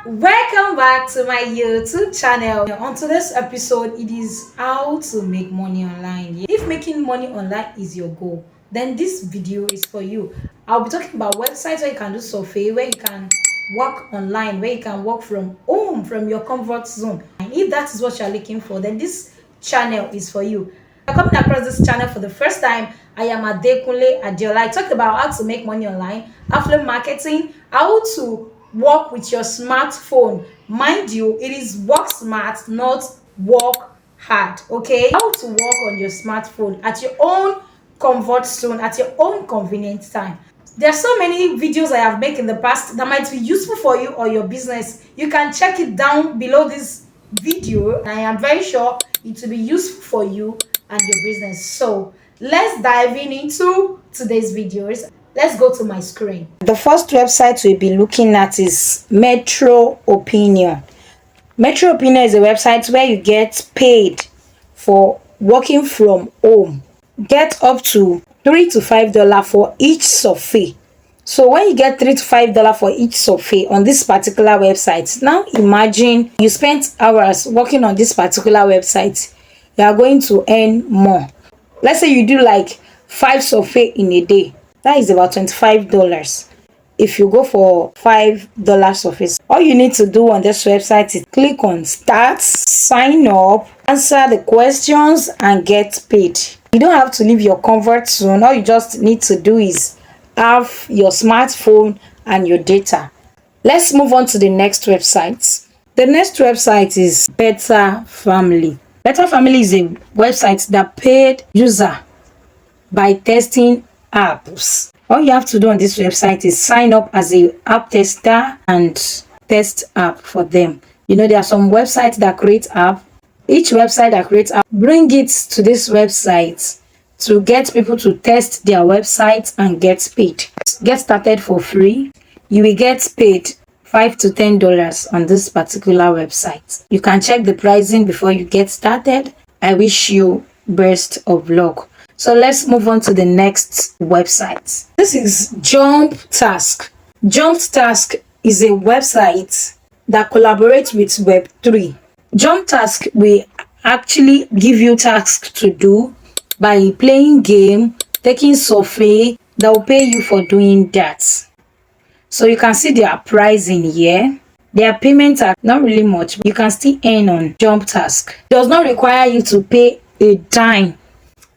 Welcome back to my YouTube channel. On today's episode, it is how to make money online. If making money online is your goal, then this video is for you. I'll be talking about websites where you can do survey, where you can work online, where you can work from home, from your comfort zone. And if that is what you're looking for, then this channel is for you. If you're coming across this channel for the first time, I am Adekunle Adeola. I talked about how to make money online, affiliate marketing, how to work with your smartphone. Mind you, it is work smart, not work hard. Okay, how to work on your smartphone at your own comfort zone, at your own convenient time. There are so many videos I have made in the past that might be useful for you or your business. You can check it down below this video, and I am very sure it will be useful for you and your business. So let's dive into today's videos. Let's go to my screen. The first website we'll be looking at is Metro Opinion. Metro Opinion is a website where you get paid for working from home. Get up to $3 to $5 for each survey. So when you get $3 to $5 for each survey on this particular website, now imagine you spent hours working on this particular website. You are going to earn more. Let's say you do like 5 survey in a day. That is about $25. If you go for $5 surface, all you need to do on this website is click on start, sign up, answer the questions, and get paid. You don't have to leave your comfort zone. All you just need to do is have your smartphone and your data. Let's move on to the next website. The next website is Better Family. Better Family is a website that paid user by testing apps. All you have to do on this website is sign up as a app tester and test app for them. You know, there are some websites that create app. Each website that creates app, bring it to this website to get people to test their website and get paid. Get started for free. You will get paid $5 to $10 on this particular website. You can check the pricing before you get started. I wish you best of luck. So let's move on to the next website. This is Jump Task. Jump Task is a website that collaborates with Web3. Jump Task will actually give you tasks to do by playing game, taking survey that will pay you for doing that. So you can see their pricing here. Their payments are not really much, but you can still earn on Jump Task. It does not require you to pay a dime.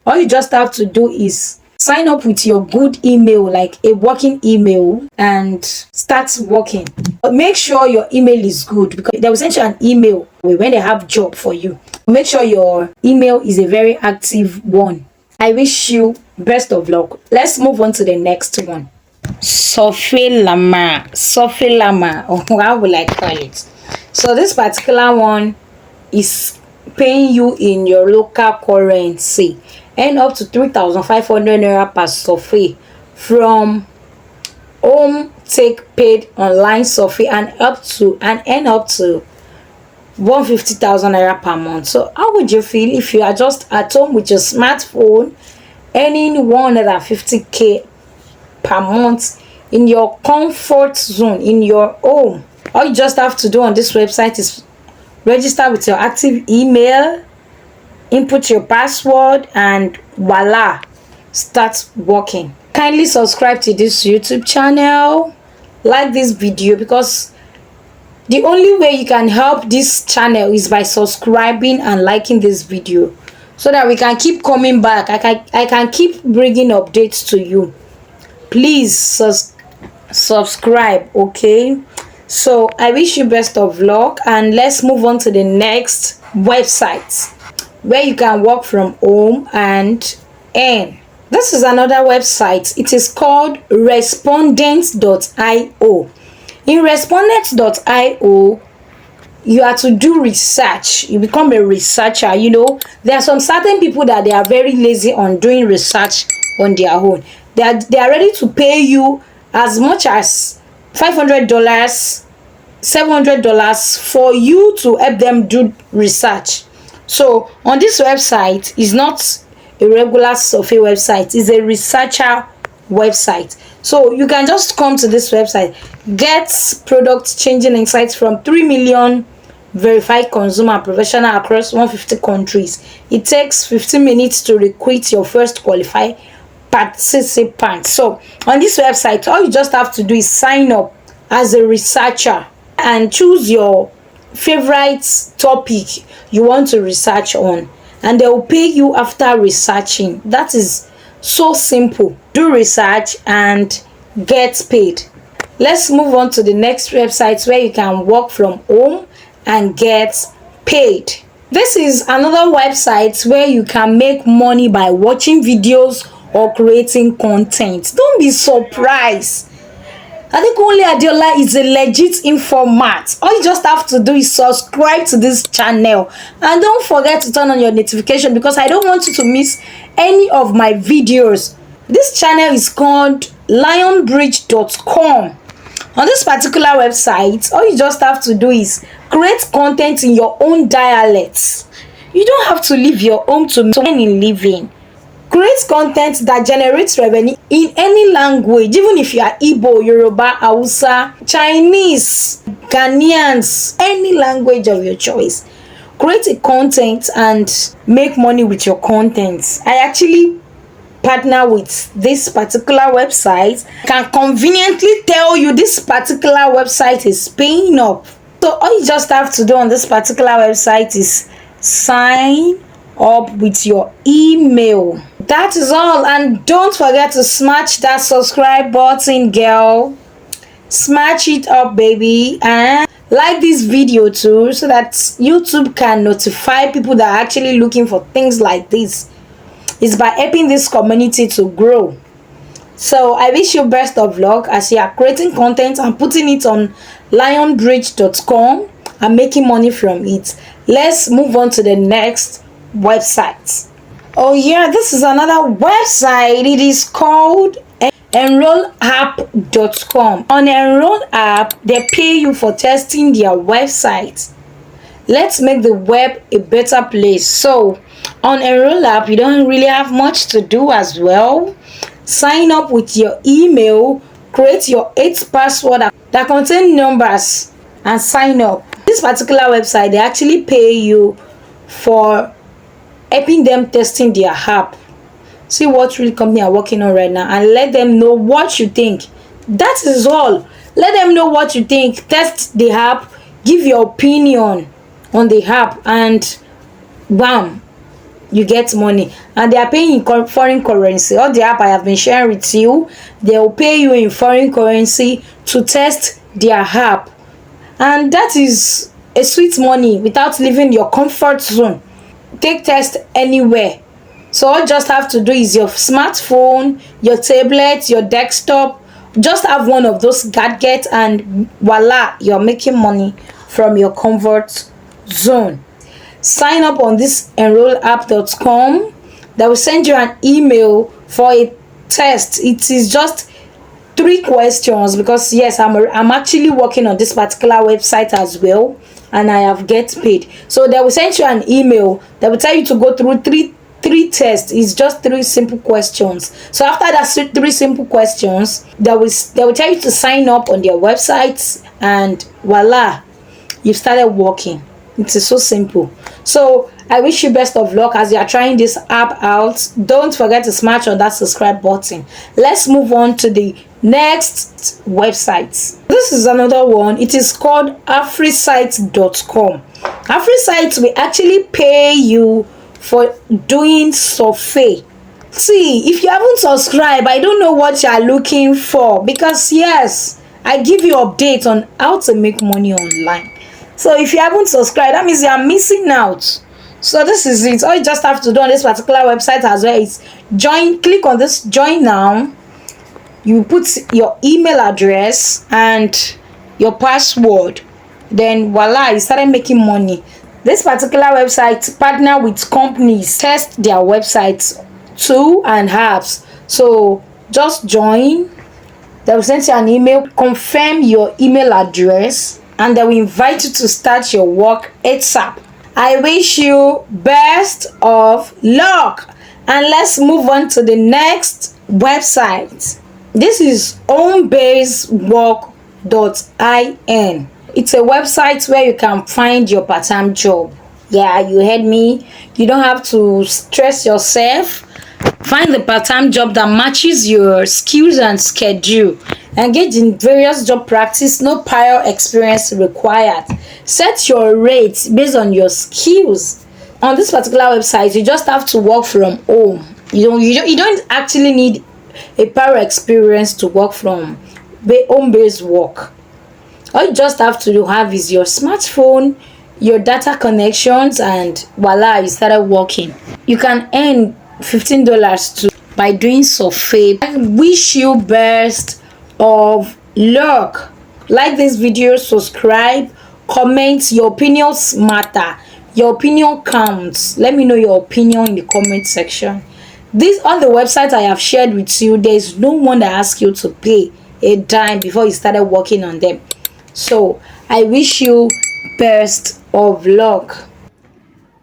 All you just have to do is sign up with your good email, like a working email, and start working. But make sure your email is good, because they will send you an email when they have job for you. Make sure your email is a very active one. I wish you best of luck. Let's move on to the next one. Sofilama, or how will I call it? So this particular one is paying you in your local currency, and up to 3,500 naira per survey from home. Take paid online survey and earn up to 150,000 naira per month. So how would you feel if you are just at home with your smartphone earning 150k per month in your comfort zone in your home? All you just have to do on this website is register with your active email, input your password, and voila, start working. Kindly subscribe to this YouTube channel, like this video, because the only way you can help this channel is by subscribing and liking this video, so that we can keep coming back. I can keep bringing updates to you. Please subscribe, okay? So I wish you best of luck, and let's move on to the next website where you can work from home and earn. This is another website. It is called respondent.io. In respondent.io, you are to do research. You become a researcher. You know, there are some certain people that they are very lazy on doing research on their own. They are ready to pay you as much as $500, $700 for you to help them do research. So on this website, is not a regular survey website, it's a researcher website. So you can just come to this website, get product changing insights from 3 million verified consumer professional across 150 countries. It takes 15 minutes to recruit your first qualified participant. So on this website, all you just have to do is sign up as a researcher and choose your favorite topic you want to research on, and they will pay you after researching. That is so simple. Do research and get paid. Let's move on to the next website where you can work from home and get paid. This is another website where you can make money by watching videos or creating content. Don't be surprised. Adekunle Adeola is a legit informant. All you just have to do is subscribe to this channel, and don't forget to turn on your notification because I don't want you to miss any of my videos. This channel is called lionbridge.com. On this particular website, all you just have to do is create content in your own dialects. You don't have to leave your home to earn a living. Create content that generates revenue in any language, even if you are Igbo, Yoruba, Hausa, Chinese, Ghanaians, any language of your choice. Create a content and make money with your content. I actually partner with this particular website. I can conveniently tell you this particular website is paying up. So all you just have to do on this particular website is sign up with your email. That is all, and don't forget to smash that subscribe button, girl. Smash it up, baby, and like this video too so that YouTube can notify people that are actually looking for things like this. It's by helping this community to grow. So I wish you best of luck as you are creating content and putting it on lionbridge.com and making money from it. Let's move on to the next website. Oh yeah, this is another website. It is called enrollapp.com. On Enroll App, they pay you for testing their website. Let's make the web a better place. So on Enroll App, you don't really have much to do as well. Sign up with your email, create your 8 password that contain numbers, and sign up. This particular website, they actually pay you for helping them testing their app. See what real company are working on right now and let them know what you think. That is all. Let them know what you think. Test the app, give your opinion on the app, and bam, you get money. And they are paying in foreign currency. All the app I have been sharing with you, they will pay you in foreign currency to test their app, and that is a sweet money without leaving your comfort zone. Take test anywhere. So all you just have to do is your smartphone, your tablet, your desktop, just have one of those gadgets and voila, you're making money from your comfort zone. Sign up on this enrollapp.com. They will send you an email for a test. It is just 3 questions because yes, I'm actually working on this particular website as well, and I have get paid. So they will send you an email. They will tell you to go through three tests. It's just 3 simple questions. So after that 3 simple questions, they will tell you to sign up on their websites, and voila, you've started working. It is so simple. So I wish you best of luck as you are trying this app out. Don't forget to smash on that subscribe button. Let's move on to the next website. This is another one. It is called afrisites.com. Afrisites will actually pay you for doing survey. See, if you haven't subscribed, I don't know what you are looking for, because yes, I give you updates on how to make money online. So if you haven't subscribed, that means you are missing out. So this is it. All you just have to do on this particular website as well is join. Click on this join now. You put your email address and your password, then voila, you started making money. This particular website partner with companies test their websites too and apps. So just join. They will send you an email, confirm your email address, and they will invite you to start your work ASAP. I wish you best of luck, and let's move on to the next website. This is homebasework.in. It's a website where you can find your part-time job. Yeah, you heard me. You don't have to stress yourself. Find the part-time job that matches your skills and schedule. Engage in various job practice, no prior experience required. Set your rates based on your skills. On this particular website, you just have to work from home. You don't actually need a prior experience to work from home-based work. All you just have to have is your smartphone, your data connections, and voila, you started working. You can earn $15 too by doing survey. I wish you best of luck. Like this video, subscribe, comment. Your opinions matter. Your opinion counts. Let me know your opinion in the comment section. This on the website I have shared with you, there is no one that asks you to pay a dime before you started working on them. So I wish you best of luck.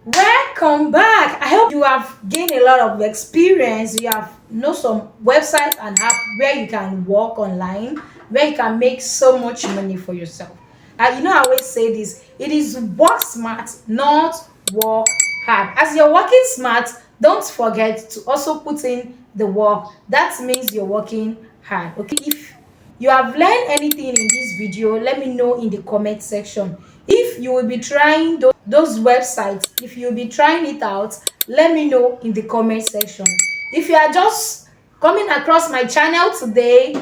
Welcome back. I hope you have gained a lot of experience. You have know some websites and app where you can work online, where you can make so much money for yourself. I always say this: it is work smart, not work hard. As you're working smart, don't forget to also put in the work. That means you're working hard. Okay, if you have learned anything in this video, let me know in the comment section. If you will be trying those websites, if you'll be trying it out, let me know in the comment section. If you are just coming across my channel today,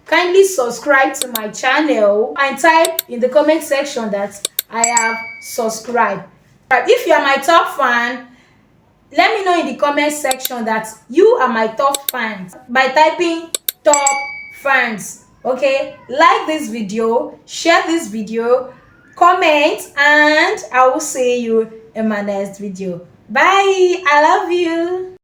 kindly subscribe to my channel and type in the comment section that I have subscribed. If you are my top fan, let me know in the comment section that you are my top fans by typing top fans. Okay, like this video, share this video, comment, and I will see you in my next video. Bye. I love you.